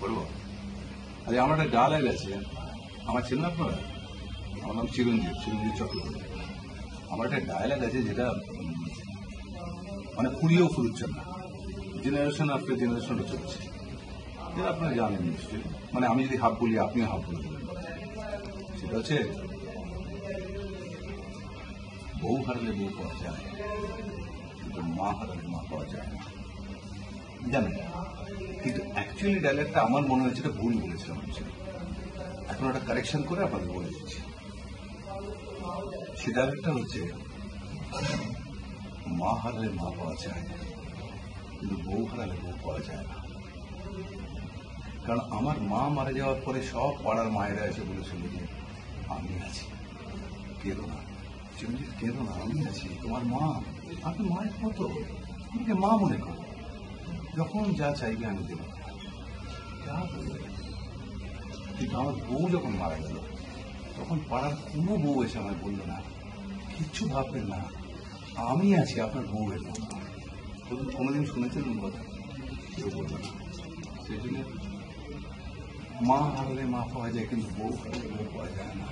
বলবো আরে আমার একটা ডায়ালগ আছে, আমার ছিল না আপনারা, আমার নাম চিরঞ্জিত চক্রবর্তী। আমার একটা ডায়ালগ আছে যেটা মানে ফুরিয়েও ফুরুচ্ছে না, জেনারেশন আফটার জেনারেশনও চলছে, যেটা আপনারা জানেন নিশ্চয়ই। মানে আমি যদি হাফ বলি আপনিও হাফ বলে দেবেন। সেটা হচ্ছে বউ হারালে বউ পাওয়া যায়, কিন্তু মা হারালে মা পাওয়া যায় না, জানেন। কিন্তু অ্যাকচুয়ালি ডায়ালগটা আমার মনে হয়েছে এটা ভুল বলেছিলাম। এখন একটা কারেকশন করে আপনাদের বলে দিচ্ছি। সে ডায়ালগটা হচ্ছে মা হারালে মা পাওয়া যায়, কিন্তু বউ হারালে বউ পাওয়া যায় না। কারণ আমার মা মারা যাওয়ার পরে সব পাড়ার মায়েরা এসে বলেছিল যে আমি আছি, কেঁদো না চিরঞ্জিত, কেঁদো না, আমি আছি, তোমার মা, আপনি মায়ের মতো, আমাকে মা মনে করো, যখন যা চাইবে আমি দেব, যা বলবে। কিন্তু আমার বউ যখন মারা গেল তখন পাড়ার কোনো বউ এসে আমায় বললো না কিচ্ছু ভাববেন না, আমি আছি আপনার বউয়ের মতো। কোনোদিন শুনেছেন কথা? কেউ বললো না। সেই জন্য মা হারালে মা পাওয়া যায়, কিন্তু বউ হারালে বউ পাওয়া যায় না।